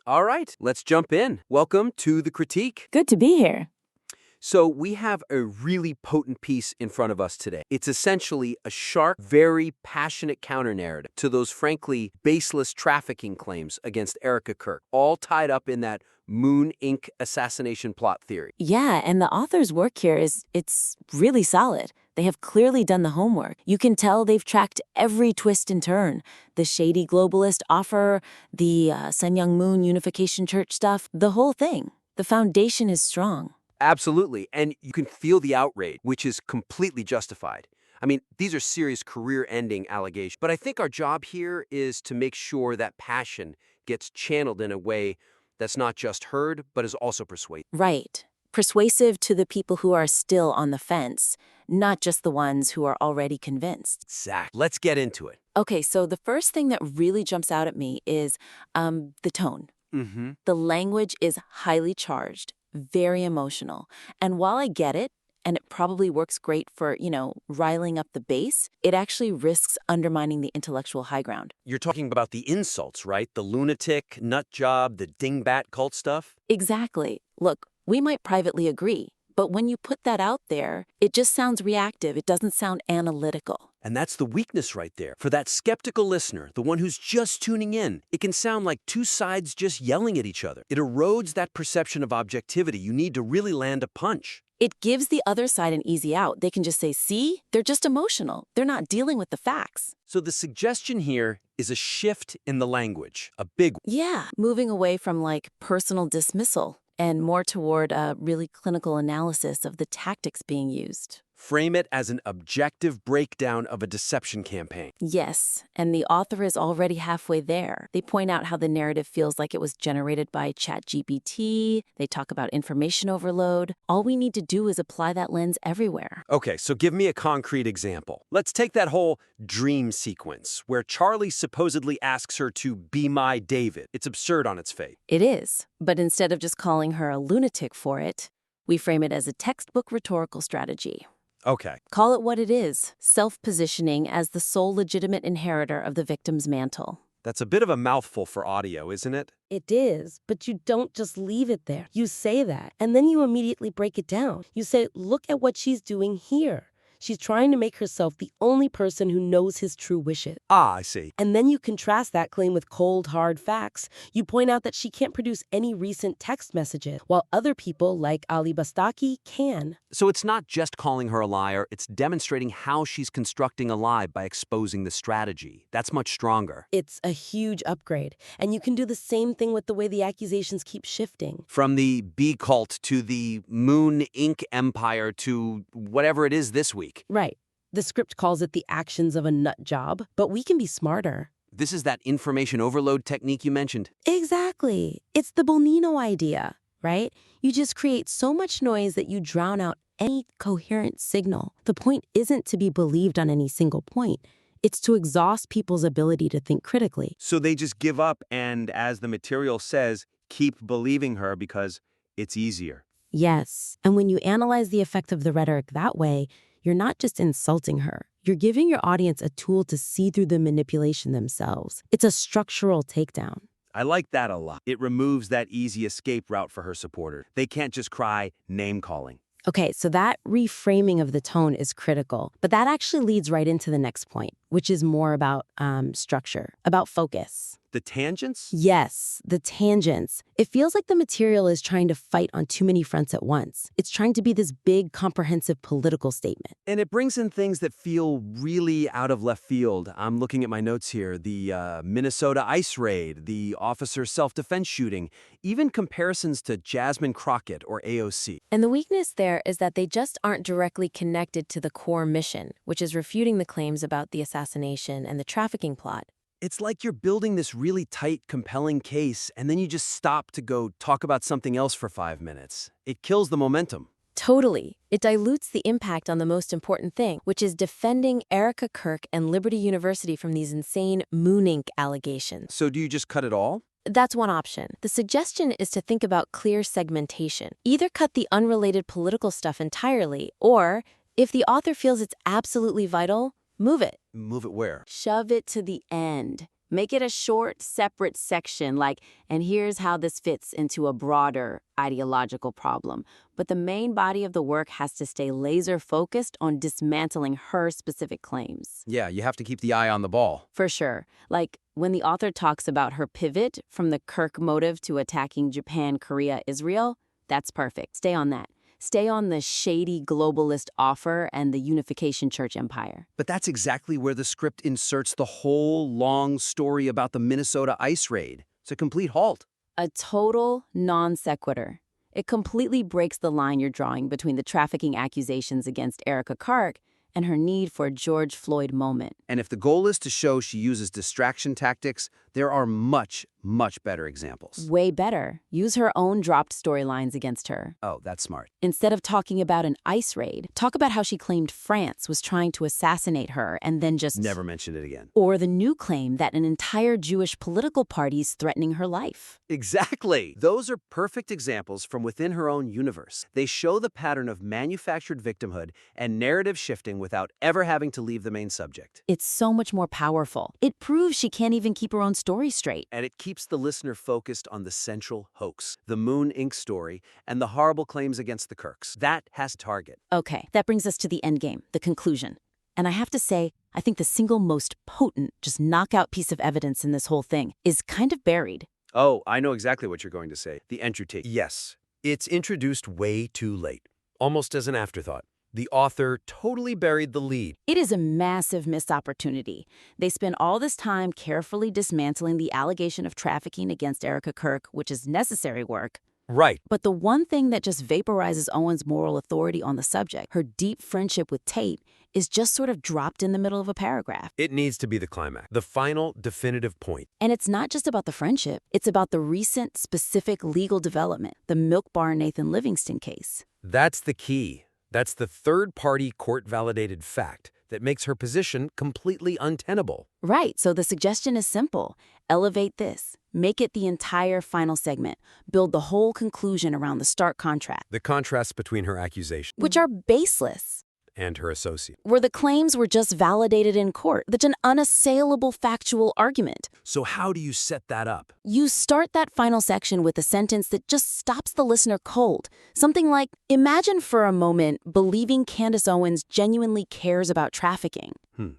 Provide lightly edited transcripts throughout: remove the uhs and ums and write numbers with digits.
All right, let's jump in. Welcome to The Critique. Good to be here. So we have a really potent piece in front of us today. It's essentially a sharp, very passionate counter-narrative to those frankly baseless trafficking claims against Erika Kirk, all tied up in that Moon Inc. assassination plot theory. Yeah, and the author's work here it's really solid. They have clearly done the homework. You can tell they've tracked every twist and turn. The shady globalist offer, the Sun Myung Moon Unification Church stuff, the whole thing. The foundation is strong. Absolutely, and you can feel the outrage, which is completely justified. I mean, these are serious career-ending allegations. But I think our job here is to make sure that passion gets channeled in a way that's not just heard, but is also persuasive. Right. Persuasive to the people who are still on the fence, not just the ones who are already convinced. Exactly. Let's get into it. Okay, so the first thing that really jumps out at me is the tone. Mm-hmm. The language is highly charged, very emotional. And while I get it, and it probably works great for, riling up the base, it actually risks undermining the intellectual high ground. You're talking about the insults, right? The lunatic, nut job, the dingbat cult stuff? Exactly. Look, we might privately agree, but when you put that out there, it just sounds reactive. It doesn't sound analytical. And that's the weakness right there. For that skeptical listener, the one who's just tuning in, it can sound like two sides just yelling at each other. It erodes that perception of objectivity. You need to really land a punch. It gives the other side an easy out. They can just say, see, they're just emotional. They're not dealing with the facts. So the suggestion here is a shift in the language, a big one. Yeah, moving away from personal dismissal and more toward a really clinical analysis of the tactics being used. Frame it as an objective breakdown of a deception campaign. Yes, and the author is already halfway there. They point out how the narrative feels like it was generated by ChatGPT. They talk about information overload. All we need to do is apply that lens everywhere. Okay, so give me a concrete example. Let's take that whole dream sequence where Charlie supposedly asks her to be my David. It's absurd on its face. It is, but instead of just calling her a lunatic for it, we frame it as a textbook rhetorical strategy. Okay. Call it what it is, self-positioning as the sole legitimate inheritor of the victim's mantle. That's a bit of a mouthful for audio, isn't it? It is, but you don't just leave it there. You say that, and then you immediately break it down. You say, look at what she's doing here. She's trying to make herself the only person who knows his true wishes. Ah, I see. And then you contrast that claim with cold, hard facts. You point out that she can't produce any recent text messages, while other people, like Ali Bastaki, can. So it's not just calling her a liar, it's demonstrating how she's constructing a lie by exposing the strategy. That's much stronger. It's a huge upgrade. And you can do the same thing with the way the accusations keep shifting. From the B cult to the Moon Inc. empire to whatever it is this week. Right. The script calls it the actions of a nut job, but we can be smarter. This is that information overload technique you mentioned. Exactly. It's the Bonino idea, right? You just create so much noise that you drown out any coherent signal. The point isn't to be believed on any single point. It's to exhaust people's ability to think critically. So they just give up and, as the material says, keep believing her because it's easier. Yes. And when you analyze the effect of the rhetoric that way, you're not just insulting her. You're giving your audience a tool to see through the manipulation themselves. It's a structural takedown. I like that a lot. It removes that easy escape route for her supporters. They can't just cry name-calling. Okay, so that reframing of the tone is critical, but that actually leads right into the next point, which is more about structure, about focus. The tangents? Yes, the tangents. It feels like the material is trying to fight on too many fronts at once. It's trying to be this big, comprehensive political statement. And it brings in things that feel really out of left field. I'm looking at my notes here. The Minnesota ICE raid, the officer self-defense shooting, even comparisons to Jasmine Crockett or AOC. And the weakness there is that they just aren't directly connected to the core mission, which is refuting the claims about the assassination and the trafficking plot. It's like you're building this really tight, compelling case, and then you just stop to go talk about something else for 5 minutes. It kills the momentum. Totally. It dilutes the impact on the most important thing, which is defending Erika Kirk and Liberty University from these insane Moon Inc. allegations. So do you just cut it all? That's one option. The suggestion is to think about clear segmentation. Either cut the unrelated political stuff entirely, or, if the author feels it's absolutely vital, move it. Move it where? Shove it to the end. Make it a short, separate section, like, and here's how this fits into a broader ideological problem. But the main body of the work has to stay laser-focused on dismantling her specific claims. Yeah, you have to keep the eye on the ball. For sure. Like, when the author talks about her pivot from the Kirk motive to attacking Japan, Korea, Israel, that's perfect. Stay on that. Stay on the shady globalist offer and the unification church empire. But that's exactly where the script inserts the whole long story about the Minnesota ice raid. It's a complete halt. A total non sequitur. It completely breaks the line you're drawing between the trafficking accusations against Erika Kirk and her need for a George Floyd moment. And if the goal is to show she uses distraction tactics, there are much, much better examples. Way better. Use her own dropped storylines against her. Oh, that's smart. Instead of talking about an ice raid, talk about how she claimed France was trying to assassinate her and then just Never mention it again. Or the new claim that an entire Jewish political party is threatening her life. Exactly. Those are perfect examples from within her own universe. They show the pattern of manufactured victimhood and narrative shifting without ever having to leave the main subject. It's so much more powerful. It proves she can't even keep her own story straight. And it keeps the listener focused on the central hoax, the Moon Inc. story, and the horrible claims against the Kirks. That has target. Okay, that brings us to the endgame, the conclusion. And I have to say, I think the single most potent, just knockout piece of evidence in this whole thing is kind of buried. Oh, I know exactly what you're going to say. The Andrew Tate. Yes, it's introduced way too late, almost as an afterthought. The author totally buried the lead. It is a massive missed opportunity. They spend all this time carefully dismantling the allegation of trafficking against Erika Kirk, which is necessary work. Right. But the one thing that just vaporizes Owens' moral authority on the subject, her deep friendship with Tate, is just sort of dropped in the middle of a paragraph. It needs to be the climax, the final, definitive point. And it's not just about the friendship. It's about the recent, specific legal development, the Milk Bar Nathan Livingston case. That's the key. That's the third-party court-validated fact that makes her position completely untenable. Right, so the suggestion is simple. Elevate this. Make it the entire final segment. Build the whole conclusion around the stark contrast, The contrast between her accusations which are baseless, and her associate. where the claims were just validated in court. That's an unassailable factual argument. So how do you set that up? You start that final section with a sentence that just stops the listener cold. Something like, imagine for a moment believing Candace Owens genuinely cares about trafficking.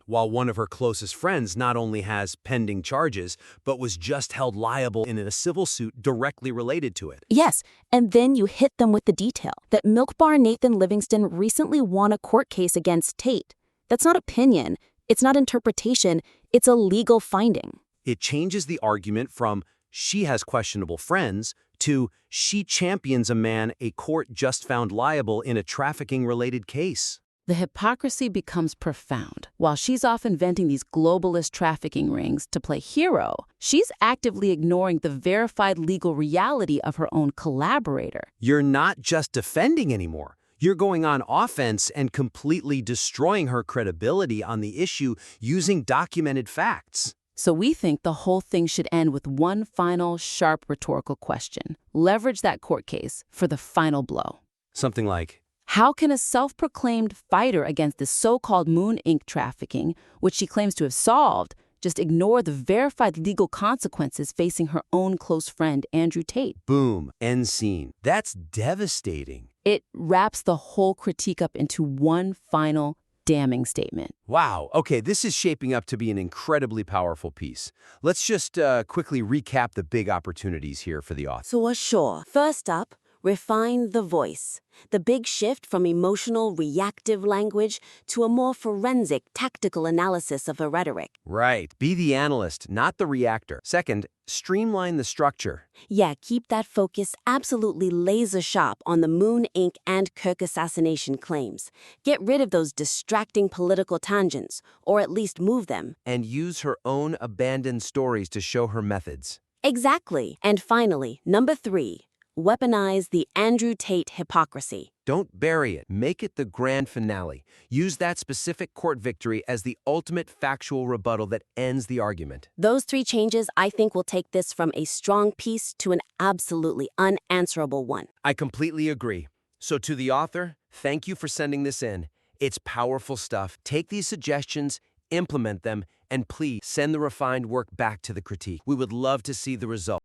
While one of her closest friends not only has pending charges, but was just held liable in a civil suit directly related to it. Yes, and then you hit them with the detail that Milk Bar Nathan Livingston recently won a court case against Tate. That's not opinion, it's not interpretation, it's a legal finding. It changes the argument from she has questionable friends to she champions a man a court just found liable in a trafficking-related case. The hypocrisy becomes profound. While she's off inventing these globalist trafficking rings to play hero, she's actively ignoring the verified legal reality of her own collaborator. You're not just defending anymore. You're going on offense and completely destroying her credibility on the issue using documented facts. So we think the whole thing should end with one final, sharp rhetorical question. Leverage that court case for the final blow. Something like, How can a self-proclaimed fighter against the so-called Moon Inc. trafficking, which she claims to have solved, just ignore the verified legal consequences facing her own close friend, Andrew Tate? boom, end scene. That's devastating. It wraps the whole critique up into one final, damning statement. Wow, okay, this is shaping up to be an incredibly powerful piece. Let's just quickly recap the big opportunities here for the author. So sure. First up, refine the voice. The big shift from emotional, reactive language to a more forensic, tactical analysis of her rhetoric. Right, be the analyst, not the reactor. Second, streamline the structure. Yeah, keep that focus absolutely laser sharp on the Moon Inc. and Kirk assassination claims. Get rid of those distracting political tangents, or at least move them. And use her own abandoned stories to show her methods. Exactly. And finally, number 3, weaponize the Andrew Tate hypocrisy. Don't bury it. Make it the grand finale. Use that specific court victory as the ultimate factual rebuttal that ends the argument. Those 3 changes, I think, will take this from a strong piece to an absolutely unanswerable one. I completely agree. So to the author, thank you for sending this in. It's powerful stuff. Take these suggestions, implement them, and please send the refined work back to the critique. We would love to see the result.